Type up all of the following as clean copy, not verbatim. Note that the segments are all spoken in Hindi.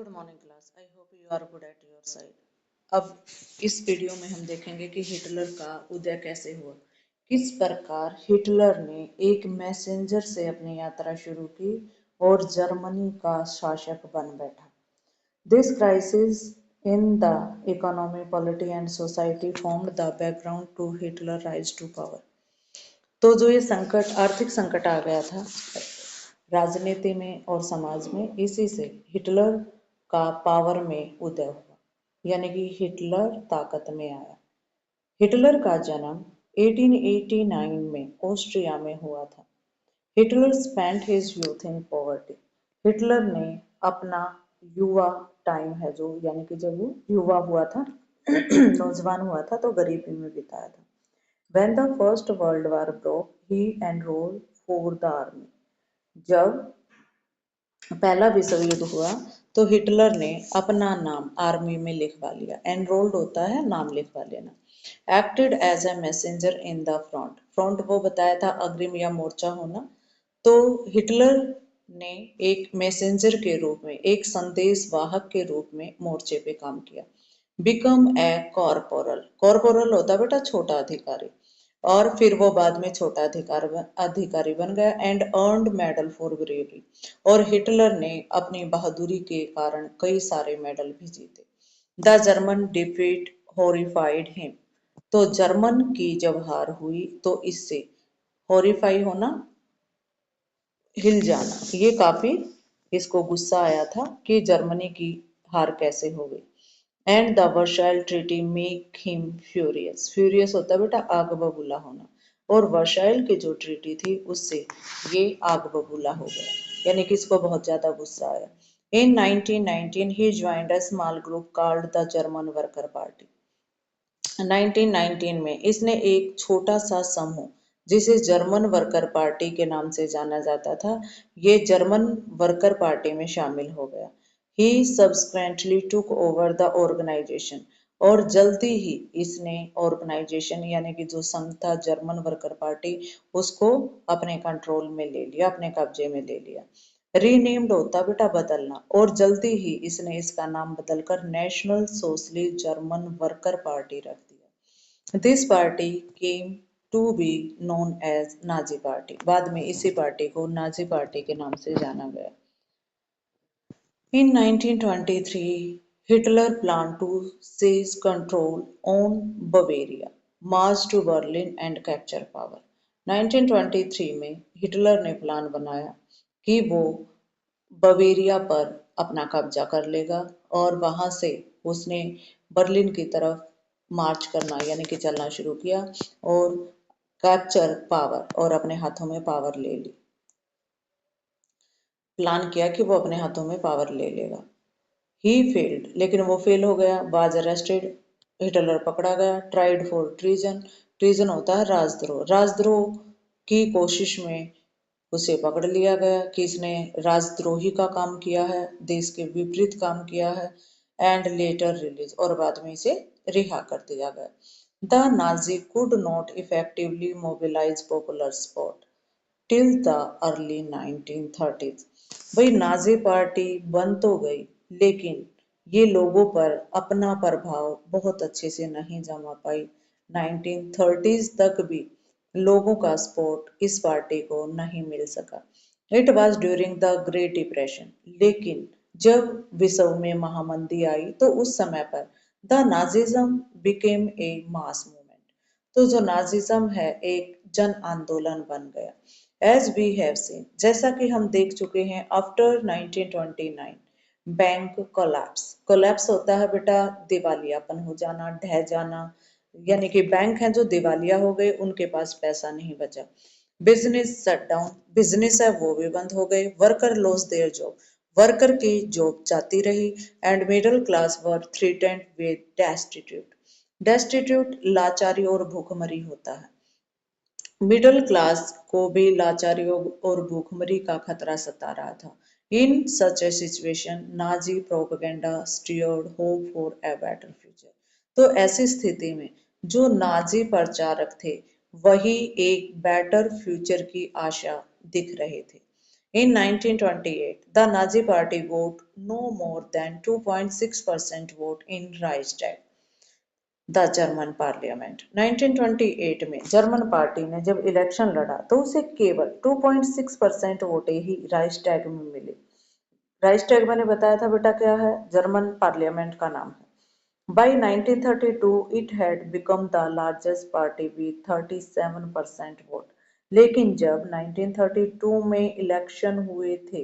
Good morning class. I hope you are good at your side. अब इस वीडियो में हम देखेंगे कि हिटलर का उदय कैसे हुआ, किस प्रकार हिटलर ने एक मैसेंजर से अपनी यात्रा शुरू की और जर्मनी का शासक बन बैठा। This crisis in the economy, polity and society formed the background to Hitler rise to power. तो जो ये संकट, आर्थिक संकट आ गया था राजनीति में और समाज में, इसी से हिटलर का पावर में उदय हुआ, यानी कि हिटलर ताकत में आया। हिटलर का जन्म 1889 में ऑस्ट्रिया में हुआ था। Hitler spent his youth in poverty. Hitler ने अपना युवा टाइम है जो, यानी कि जब वो युवा हुआ था नौजवान हुआ था, तो गरीबी में बिताया था। When the First World War broke, he enrolled for the army. जब पहला विश्व युद्ध हुआ तो हिटलर ने अपना नाम आर्मी में लिखवा लिया। एनरोल्ड होता है नाम लिखवा लेना। Acted as a messenger in the front. Front वो बताया था अग्रिम या मोर्चा होना। तो हिटलर ने एक मैसेंजर के रूप में, एक संदेश वाहक के रूप में मोर्चे पे काम किया। Become a corporal. कॉर्पोरल होता बेटा छोटा अधिकारी, और फिर वो बाद में छोटा अधिकारी बन गया। And earned medal for bravery. और हिटलर ने अपनी बहादुरी के कारण कई सारे मेडल भी जीते। The German defeat horrified him. तो जर्मन की जब हार हुई तो इससे हॉरिफाई होना, हिल जाना, ये काफी इसको गुस्सा आया था कि जर्मनी की हार कैसे हो गई। And the Versailles treaty make him furious. Furious होता है बेटा आग बबूला होना, और वर्साइल की जो ट्रीटी थी उससे ये आग बबूला हो गया, यानी कि इसको बहुत ज्यादा गुस्सा आया। इन 1919 he joined a small group called the German worker party. 1919 में इसने एक छोटा सा समूह जिसे जर्मन वर्कर पार्टी के नाम से जाना जाता था, ये जर्मन वर्कर पार्टी में शामिल हो गया। ही subsequently took over the organization। और जल्दी ही इसने ऑर्गेनाइजेशन, यानी कि जो संघ था जर्मन वर्कर पार्टी, उसको अपने कंट्रोल में ले लिया, अपने कब्जे में ले लिया। रीनेम्ड होता बेटा बदलना, और जल्दी ही इसने इसका नाम बदलकर national socialist German worker party रख दिया। This party came to be known as Nazi party. बाद में इसी पार्टी को नाजी पार्टी के नाम से जाना गया। In 1923, Hitler planned to seize control on Bavaria, march to Berlin and capture power. 1923 में हिटलर ने प्लान बनाया कि वो बवेरिया पर अपना कब्जा कर लेगा, और वहां से उसने बर्लिन की तरफ मार्च करना, यानी कि चलना शुरू किया, और कैप्चर पावर, और अपने हाथों में पावर ले ली। प्लान किया कि वो अपने हाथों में पावर ले लेगा। ही फेल्ड, लेकिन वो फेल हो गया। वाज अरेस्टेड, हिटलर पकड़ा गया। Tried for treason. ट्रीजन होता है राजद्रोह। राजद्रोह की कोशिश में उसे पकड़ लिया गया कि इसने राजद्रोही का काम किया है, देश के विपरीत काम किया है। एंड लेटर रिलीज, और बाद में इसे रिहा कर दिया गया। The Nazi could not effectively mobilise popular support till the early 1930s। भाई नाजी पार्टी बन तो गई, लेकिन ये लोगों पर अपना प्रभाव बहुत अच्छे से नहीं जमा पाई। 1930s तक भी लोगों का सपोर्ट इस पार्टी को नहीं मिल सका। It was during the great depression. लेकिन जब विश्व में महामंदी आई तो उस समय पर the Nazism became a mass movement. तो जो नाजिज्म है एक जन आंदोलन बन गया। एज वी हैव सीन, जैसा कि हम देख चुके हैं, आफ्टर 1929 बैंक कोलैप्स। कोलैप्स होता है बेटा दिवालियापन हो जाना, ढह जाना, यानी कि बैंक हैं जो दिवालिया हो गए, उनके पास पैसा नहीं बचा। बिजनेस शट डाउन, बिजनेस है वो भी बंद हो गए। Worker loss their job, worker की जॉब जाती रही। And middle class were threatened with destitute. Destitute लाचारी और भूखमरी होता है। मिडिल क्लास को भी लाचारी और भूखमरी का खतरा सता रहा था। In such a situation Nazi propaganda steered hope for a better future. तो ऐसी स्थिति में जो नाजी प्रचारक थे वही एक बेटर फ्यूचर की आशा दिख रहे थे। In 1928, the Nazi Party got no more than 2.6% vote in Reichstag, the German parliament. 1928 में जर्मन पार्टी ने जब इलेक्शन लड़ा तो उसे केवल 2.6% वोटें ही राइक्सटैग में मिली। राइक्सटैग मैंने बताया था बेटा क्या है, जर्मन पार्लियामेंट का नाम है। By 1932, it had become the largest party with 37% vote. लेकिन जब 1932 में इलेक्शन हुए थे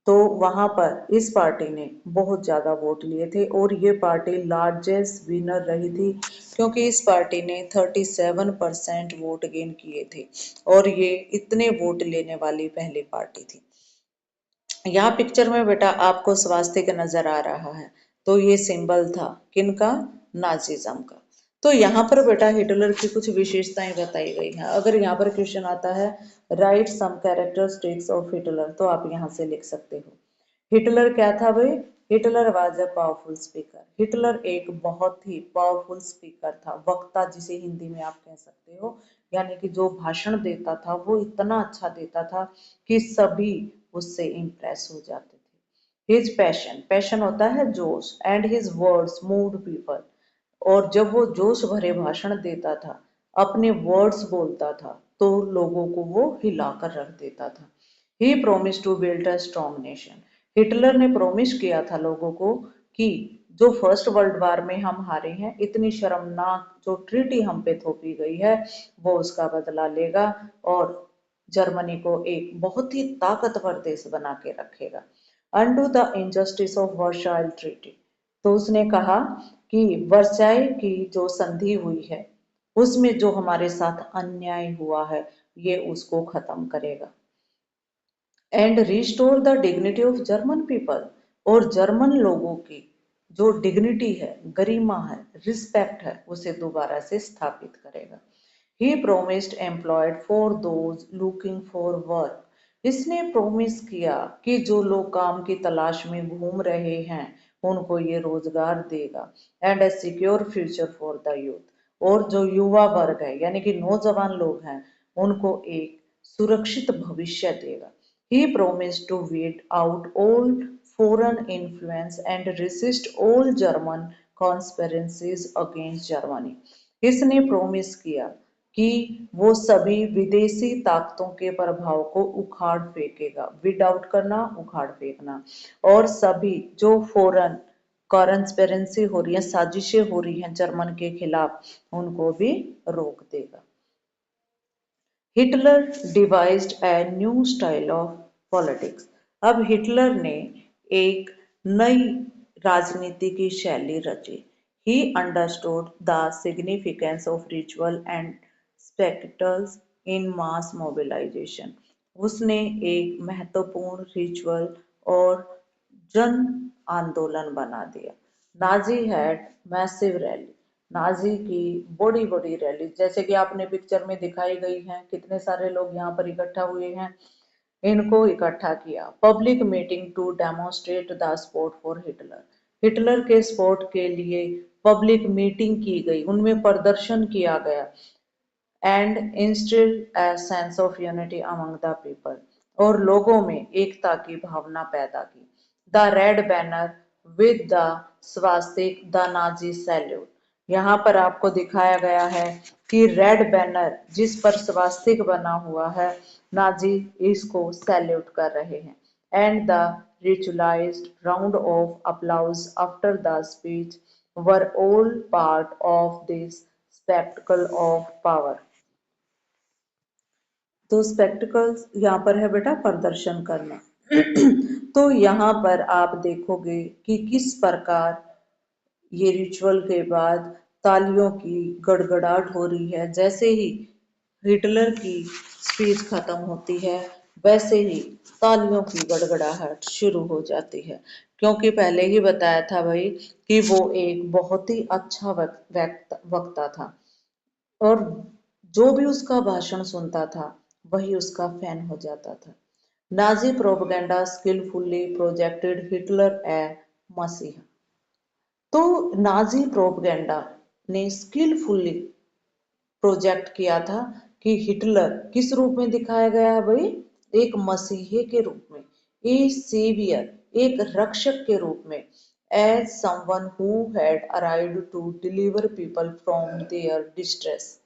तो वहां पर इस पार्टी ने बहुत ज्यादा वोट लिए थे और ये पार्टी लार्जेस्ट विनर रही थी, क्योंकि इस पार्टी ने 37% वोट गेन किए थे और ये इतने वोट लेने वाली पहली पार्टी थी। यहाँ पिक्चर में बेटा आपको स्वास्तिक नजर आ रहा है, तो ये सिंबल था किनका, नाजिज्म का। तो यहाँ पर बेटा हिटलर की कुछ विशेषताएं बताई गई हैं। अगर यहाँ पर क्वेश्चन आता है right some characteristics of Hitler, तो आप यहाँ से लिख सकते हो। हिटलर क्या था भाई, Hitler was a powerful speaker. Hitler एक बहुत ही पावरफुल स्पीकर था, वक्ता जिसे हिंदी में आप कह सकते हो, यानी कि जो भाषण देता था वो इतना अच्छा देता था कि सभी उससे इम्प्रेस हो जाते थे। हिज पैशन, पैशन होता है जोश, and his words moved people, और जब वो जोश भरे भाषण देता था, अपने वर्ड्स बोलता था, तो लोगों को वो हिलाकर रख देता था। He promise to build a strong nation, Hitler ने प्रोमिस किया था लोगों को कि जो फर्स्ट वर्ल्ड वार में हम हारे हैं, इतनी शर्मनाक जो ट्रीटी हम पे थोपी गई है, वो उसका बदला लेगा और जर्मनी को एक बहुत ही ताकतवर देश बना के रखेगा। Undo the injustice of Versailles treaty, तो उसने कहा कि वर्साई की जो संधि हुई है उसमें जो हमारे साथ अन्याय हुआ है ये उसको खत्म करेगा। And restore the dignity of German people, और जर्मन लोगों की जो डिग्निटी है, गरिमा है, रिस्पेक्ट है, उसे दोबारा से स्थापित करेगा। He promised employed for those looking for work, इसने प्रोमिस किया कि जो लोग काम की तलाश में घूम रहे हैं उनको ये रोजगार देगा। And A secure future for the youth, और जो युवा वर्ग है यानी कि नौजवान लोग हैं उनको एक सुरक्षित भविष्य देगा। He promised to weed out all foreign influence and resist all German conspiracies against Germany. इसने प्रोमिस किया कि वो सभी विदेशी ताकतों के प्रभाव को उखाड़ फेंकेगा। विड आउट करना, उखाड़ फेंकना, और सभी जो फॉरेन कॉन्स्पिरेसी हो रही है, साजिशें हो रही हैं जर्मन के खिलाफ, उनको भी रोक देगा। Hitler devised a new style of politics, अब हिटलर ने एक नई राजनीति की शैली रची। He understood the significance of ritual and spectacles in mass mobilisation, उसने एक महत्वपूर्ण रिचुअल और जन आंदोलन बना दिया। Nazi had massive rally, Nazi की बड़ी बड़ी रैली, जैसे कि आपने पिक्चर में दिखाई गई है, कितने सारे लोग यहाँ पर इकट्ठा हुए हैं, इनको इकट्ठा किया। Public meeting to demonstrate the support for Hitler, Hitler के सपोर्ट के लिए पब्लिक मीटिंग की गई, उनमें प्रदर्शन किया गया। And instil a sense of unity among the people, और लोगों में एकता की भावना पैदा की। The red banner with the swastika the Nazi salute, यहाँ पर आपको दिखाया गया है कि रेड बैनर जिस पर स्वास्तिक बना हुआ है, नाजी इसको सैल्यूट कर रहे हैं। And the ritualized round of applause after the speech were all part of this spectacle of power। तो स्पेक्टिकल्स यहाँ पर है बेटा प्रदर्शन करना। तो यहाँ पर आप देखोगे कि किस प्रकार ये रिचुअल के बाद तालियों की गड़गड़ाहट हो रही है। जैसे ही हिटलर की स्पीच खत्म होती है वैसे ही तालियों की गड़गड़ाहट शुरू हो जाती है, क्योंकि पहले ही बताया था भाई कि वो एक बहुत ही अच्छा वक्ता था और जो भी उसका भाषण सुनता था वही उसका फैन हो जाता था। Nazi propaganda skilfully projected Hitler a मसीहा, तो नाजी प्रोपेगेंडा ने स्किलफुली प्रोजेक्ट किया था कि हिटलर किस रूप में दिखाया गया है भाई, एक मसीही के रूप में, ए सेवियर, एक रक्षक के रूप में, as someone who had arrived to deliver people from their distress,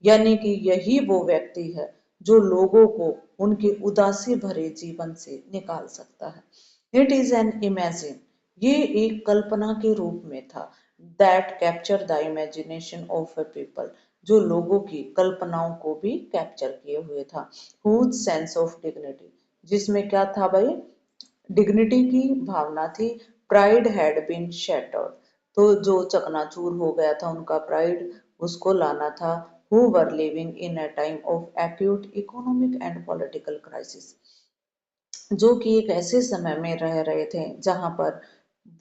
यानी कि यही वो व्यक्ति है जो लोगों को उनके उदासी भरे जीवन से निकाल सकता है। इट इज एन इमेजिन, ये एक कल्पना के रूप में था, that capture the imagination of A people, जो लोगों की कल्पनाओं को भी कैप्चर किए हुए था, हुज सेंस ऑफ डिग्निटी, जिसमें क्या था भाई, डिग्निटी की भावना थी, प्राइड हैड बीन शैटर्ड, तो जो चकनाचूर हो गया था उनका प्राइड, उसको लाना था, who were living in a time of acute economic and political crisis, जो कि एक ऐसे समय में रह रहे थे जहां पर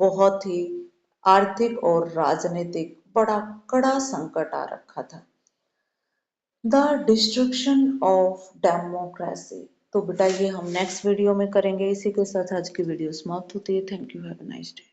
बहुत ही आर्थिक और राजनीतिक बड़ा कड़ा संकट आ रखा था। द डिस्ट्रक्शन ऑफ डेमोक्रेसी, तो बेटा ये हम नेक्स्ट वीडियो में करेंगे। इसी के साथ आज की वीडियो समाप्त होती है। Thank you, have a nice day.